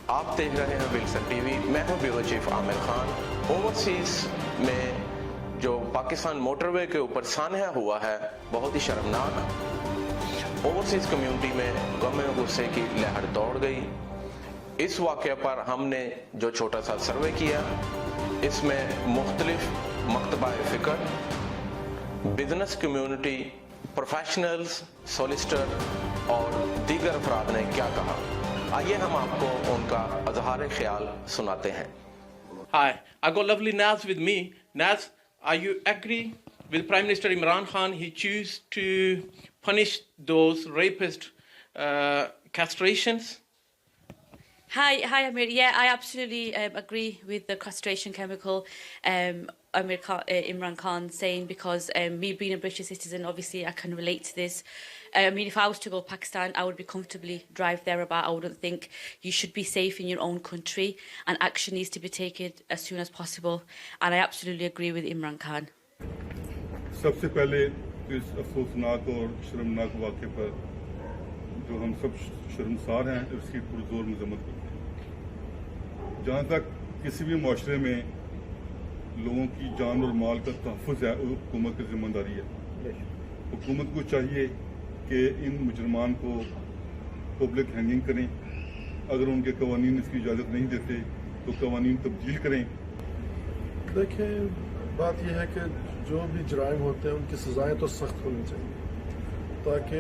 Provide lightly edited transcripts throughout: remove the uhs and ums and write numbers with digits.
آپ دیکھ رہے ہیں ولسن ٹی وی. میں ہوں bureau chief Aamir Khan. Overseas میں جو پاکستان موٹر وے کے اوپر سانحہ ہوا ہے بہت ہی شرمناک. اوورسیز کمیونٹی میں غم غصے کی لہر دوڑ گئی. اس واقعے پر ہم نے جو چھوٹا سا سروے کیا اس میں مختلف مکتبہ فکر، بزنس کمیونٹی، پروفیشنلز، سولسٹر اور دیگر افراد نے کیا کہا. آئیے ہم آپ کو ان کا اظہار خیال سناتے ہیں. Hi, I got lovely Naz with me. Naz, are you agree with Prime Minister Imran Khan? He choose to punish those rapist castrations. Hi, Amir. Yeah, I absolutely agree with the castration chemical. Imran Khan saying, because me being a British citizen, obviously I can relate to this. I mean, if I was to go to Pakistan, I would be comfortably drive there about. I wouldn't think you should be safe in your own country, and action needs to be taken as soon as possible. And I absolutely agree with Imran Khan. سب سے پہلے اس افسوسناک اور شرمناک واقعے پر جو ہم سب شرمسار ہیں اس کی پرزور مذمت کرتے ہیں. جہاں تک کسی بھی معاشرے میں لوگوں کی جان اور مال کا تحفظ ہے وہ حکومت کی ذمہ داری ہے. حکومت کو چاہیے کہ ان مجرمان کو پبلک ہینگنگ کریں. اگر ان کے قوانین اس کی اجازت نہیں دیتے تو قوانین تبدیل کریں. دیکھیں، بات یہ ہے کہ جو بھی جرائم ہوتے ہیں ان کی سزائیں تو سخت ہونی چاہیے تاکہ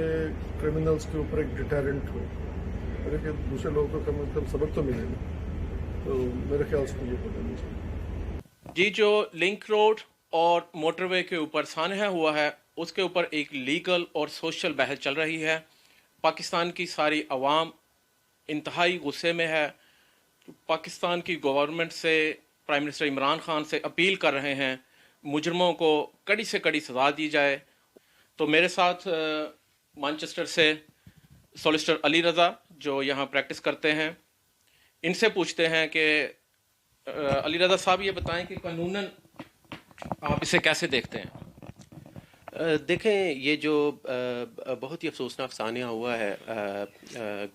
کرمنلز کے اوپر ایک ڈیٹرنٹ ہو، کہ دوسرے لوگوں کو کم از کم سبق تو ملے گا. تو میرے خیال سے یہ ہونا چاہیے. جی، جو لنک روڈ اور موٹر وے کے اوپر سانحہ ہوا ہے اس کے اوپر ایک لیگل اور سوشل بحث چل رہی ہے. پاکستان کی ساری عوام انتہائی غصے میں ہے. پاکستان کی گورنمنٹ سے، پرائم منسٹر عمران خان سے اپیل کر رہے ہیں مجرموں کو کڑی سے کڑی سزا دی جائے. تو میرے ساتھ مانچسٹر سے سولسٹر علی رضا جو یہاں پریکٹس کرتے ہیں، ان سے پوچھتے ہیں کہ علی رضا صاحب یہ بتائیں کہ قانوناً آپ اسے کیسے دیکھتے ہیں؟ دیکھیں، یہ جو بہت ہی افسوسناک سانحہ ہوا ہے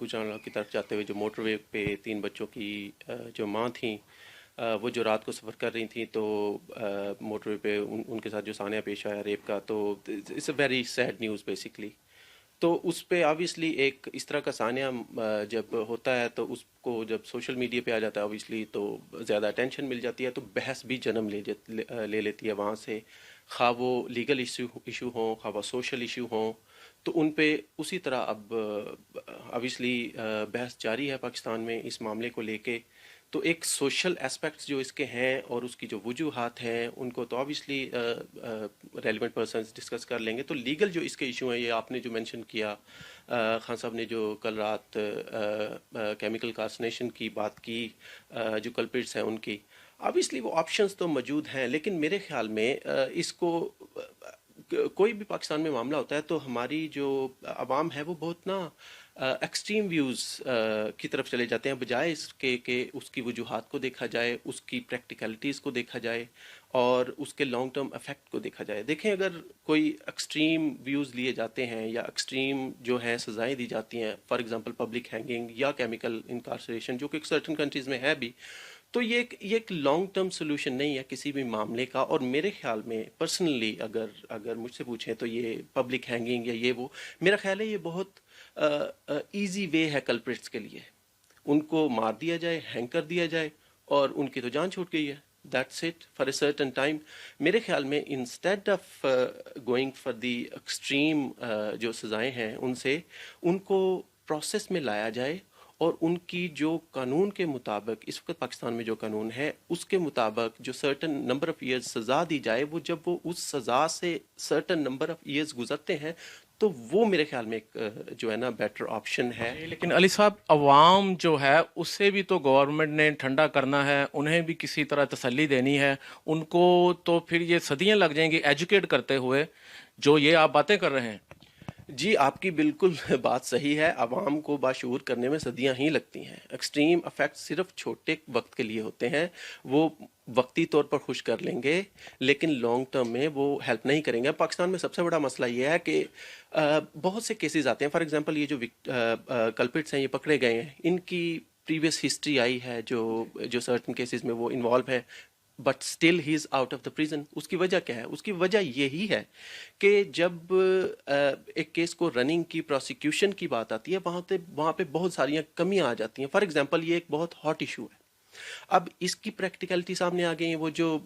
گجرانوالہ کی طرف جاتے ہوئے، جو موٹر وے پہ 3 بچوں کی جو ماں تھیں وہ جو رات کو سفر کر رہی تھیں تو موٹر وے پہ ان کے ساتھ جو سانحہ پیش آیا ریپ کا، تو it's a very sad news basically. تو اس پہ آبویسلی ایک اس طرح کا سانحہ جب ہوتا ہے تو اس کو جب سوشل میڈیا پہ آ جاتا ہے آبویسلی تو زیادہ اٹینشن مل جاتی ہے، تو بحث بھی جنم لے لیتی ہے وہاں سے. خواہ وہ لیگل ایشو ہوں، خواہ وہ سوشل ایشو ہوں، تو ان پہ اسی طرح اب آبویسلی بحث جاری ہے پاکستان میں اس معاملے کو لے کے. تو ایک سوشل اسپیکٹس جو اس کے ہیں اور اس کی جو وجوہات ہیں ان کو تو آبویسلی ریلیونٹ پرسنز ڈسکس کر لیں گے. تو لیگل جو اس کے ایشو ہیں، یہ آپ نے جو مینشن کیا، خان صاحب نے جو کل رات کیمیکل کارسنیشن کی بات کی، جو کلپریٹس ہیں ان کی، آبویسلی وہ آپشنز تو موجود ہیں. لیکن میرے خیال میں اس کو کوئی بھی پاکستان میں معاملہ ہوتا ہے تو ہماری جو عوام ہے وہ بہت ایکسٹریم ویوز کی طرف چلے جاتے ہیں، بجائے اس کے کہ اس کی وجوہات کو دیکھا جائے، اس کی پریکٹیکلٹیز کو دیکھا جائے اور اس کے لانگ ٹرم افیکٹ کو دیکھا جائے. دیکھیں، اگر کوئی ایکسٹریم ویوز لیے جاتے ہیں یا ایکسٹریم جو ہے سزائیں دی جاتی ہیں، فار ایگزامپل پبلک ہینگنگ یا کیمیکل انکارسریشن، جو کہ سرٹن کنٹریز میں ہے بھی، تو یہ ایک لانگ ٹرم سولوشن نہیں ہے کسی بھی معاملے کا. اور میرے خیال میں پرسنلی اگر مجھ سے پوچھیں تو یہ پبلک ہینگنگ یا یہ وہ، میرا خیال ہے یہ بہت ایزی وے ہے کلپریٹس کے لیے. ان کو مار دیا جائے، ہینگ کر دیا جائے اور ان کی تو جان چھوٹ گئی ہے. That's it for a certain time. میرے خیال میں instead of going for the extreme جو سزائیں ہیں ان کو پروسیس میں لایا جائے اور ان کی جو قانون کے مطابق اس وقت پاکستان میں جو قانون ہے اس کے مطابق جو سرٹن نمبر آف ایئرز سزا دی جائے. وہ جب وہ اس سزا سے سرٹن نمبر آف ایئرز گزرتے ہیں تو وہ میرے خیال میں ایک جو ہے نا بیٹر آپشن ہے. لیکن علی صاحب، عوام جو ہے اس سے بھی تو گورنمنٹ نے ٹھنڈا کرنا ہے، انہیں بھی کسی طرح تسلی دینی ہے. ان کو تو پھر یہ صدیاں لگ جائیں گی ایجوکیٹ کرتے ہوئے جو یہ آپ باتیں کر رہے ہیں. جی، آپ کی بالکل بات صحیح ہے. عوام کو باشعور کرنے میں صدیاں ہی لگتی ہیں. ایکسٹریم افیکٹ صرف چھوٹے وقت کے لیے ہوتے ہیں، وہ وقتی طور پر خوش کر لیں گے لیکن لانگ ٹرم میں وہ ہیلپ نہیں کریں گے. پاکستان میں سب سے بڑا مسئلہ یہ ہے کہ بہت سے کیسز آتے ہیں. فار ایگزامپل یہ جو کلپریٹس ہیں یہ پکڑے گئے ہیں، ان کی پریویس ہسٹری آئی ہے جو سرٹن کیسز میں وہ انوالو ہے, but still he is out of the prison. اس کی وجہ کیا ہے؟ اس کی وجہ یہی ہے کہ جب ایک کیس کو رننگ کی پروسیکیوشن کی بات آتی ہے وہاں پہ بہت ساری کمیاں آ جاتی ہیں. فار ایگزامپل یہ ایک بہت ہاٹ ایشو ہے. اب اس کی پریکٹیکلٹی سامنے آ گئی ہیں. وہ جو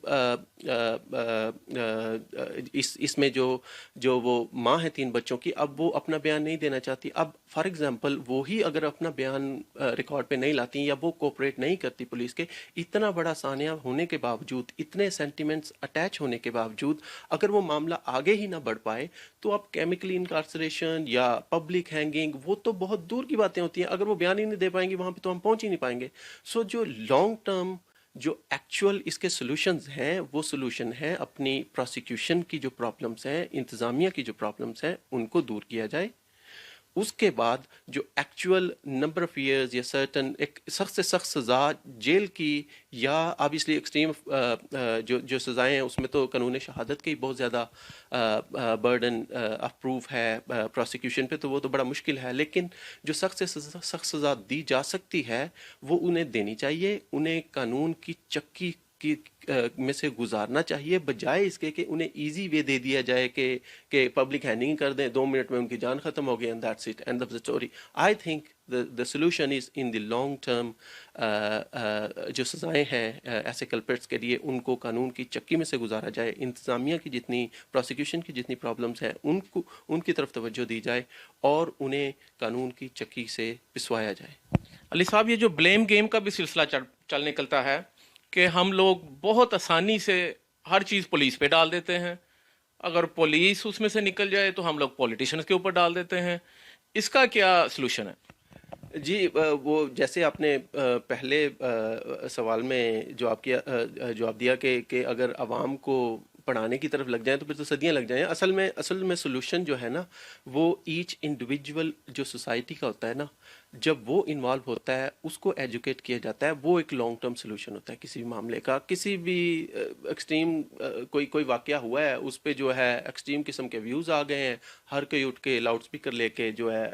اس میں جو وہ ماں ہے 3 بچوں کی, اب وہ اپنا بیان نہیں دینا چاہتی. اب فار ایگزامپل وہی اگر اپنا بیان ریکارڈ پہ نہیں لاتی یا وہ کوپریٹ نہیں کرتی پولیس کے, اتنا بڑا سانحہ ہونے کے باوجود, اتنے سینٹیمنٹس اٹیچ ہونے کے باوجود اگر وہ معاملہ آگے ہی نہ بڑھ پائے تو اب کیمیکلی انکارسریشن یا پبلک ہینگنگ وہ تو بہت دور کی باتیں ہوتی ہیں. اگر وہ بیان ہی نہیں دے پائیں گے وہاں پہ تو ہم پہنچ ہی نہیں پائیں گے. سو جو لانگ ٹرم جو ایکچوئل اس کے سلوشنز ہیں وہ سلوشن ہے اپنی پروسیکیوشن کی جو پرابلمس ہیں, انتظامیہ کی جو پرابلمس ہیں, ان کو دور کیا جائے. اس کے بعد جو ایکچوئل نمبر آف ایئرز یا سرٹن ایک سخت سے سخت سزا جیل کی یا آبویسلی ایکسٹریم جو سزائیں ہیں اس میں تو قانون شہادت کا ہی بہت زیادہ برڈن آف پروف ہے پروسیکیوشن پہ, تو وہ تو بڑا مشکل ہے. لیکن جو سخت سے سخت سزا دی جا سکتی ہے وہ انہیں دینی چاہیے. انہیں قانون کی چکی کی میں سے گزارنا چاہیے, بجائے اس کے کہ انہیں ایزی وے دے دیا جائے کہ پبلک ہینڈنگ کر دیں, 2 منٹ میں ان کی جان ختم ہو گئی and that's it, end of the story. I think the solution is in the long term. جو سزائیں ہیں ایسے کلپریٹس کے لیے ان کو قانون کی چکی میں سے گزارا جائے. انتظامیہ کی جتنی پروسیکیوشن کی جتنی پرابلمس ہیں ان کی طرف توجہ دی جائے اور انہیں قانون کی چکی سے پسوایا جائے. علی صاحب, یہ جو بلیم گیم کا بھی سلسلہ چل نکلتا ہے کہ ہم لوگ بہت آسانی سے ہر چیز پولیس پہ ڈال دیتے ہیں. اگر پولیس اس میں سے نکل جائے تو ہم لوگ پولیٹیشنز کے اوپر ڈال دیتے ہیں. اس کا کیا سلوشن ہے؟ جی, وہ جیسے آپ نے پہلے سوال میں جواب دیا کہ اگر عوام کو پڑھانے کی طرف لگ جائیں تو پھر تو صدیاں لگ جائیں. اصل میں سلوشن جو ہے نا وہ ایچ انڈیویجول جو سوسائٹی کا ہوتا ہے نا, جب وہ انوالو ہوتا ہے اس کو ایجوکیٹ کیا جاتا ہے, وہ ایک لانگ ٹرم سلوشن ہوتا ہے کسی بھی معاملے کا. کسی بھی ایکسٹریم کوئی واقعہ ہوا ہے اس پہ جو ہے ایکسٹریم قسم کے ویوز آ گئے ہیں, ہر کوئی اٹھ کے لاؤڈ اسپیکر لے کے جو ہے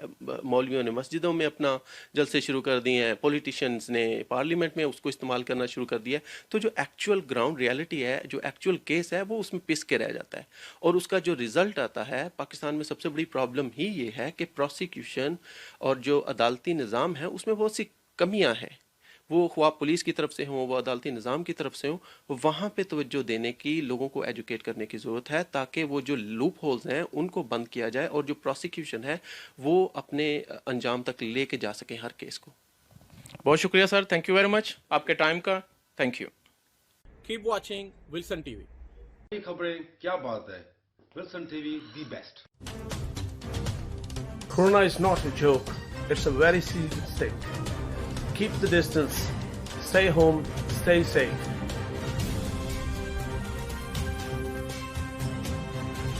مولویوں نے مسجدوں میں اپنا جلسے شروع کر دیے ہیں, پولیٹیشینز نے پارلیمنٹ میں اس کو استعمال کرنا شروع کر دیا ہے. تو جو ایکچوئل گراؤنڈ ریالٹی ہے, جو ایکچوئل کیس ہے, وہ اس میں پس کے رہ جاتا ہے. اور اس کا جو رزلٹ آتا ہے, پاکستان میں سب سے بڑی پرابلم ہی یہ ہے کہ پروسیکیوشن اور جو عدالتی نظام ہے اس میں بہت سی کمیاں ہیں. وہ خواہ پولیس کی طرف سے ہوں, وہ عدالتی نظام کی طرف سے ہوں, وہاں پہ توجہ دینے کی, لوگوں کو ایجوکیٹ کرنے کی ضرورت ہے تاکہ وہ جو لوپ ہولز ہیں ان کو بند کیا جائے اور جو پروسیکیوشن ہے وہ اپنے انجام تک لے کے جا سکیں ہر کیس کو. بہت شکریہ سر, تھینک یو ویری مچ آپ کے ٹائم کا. Thank you. Keep watching Wilson T V. خبریں کیا بات ہے, Wilson T V the best. Corona is not a joke. It's a very serious thing. Keep the distance. Stay home. Stay safe.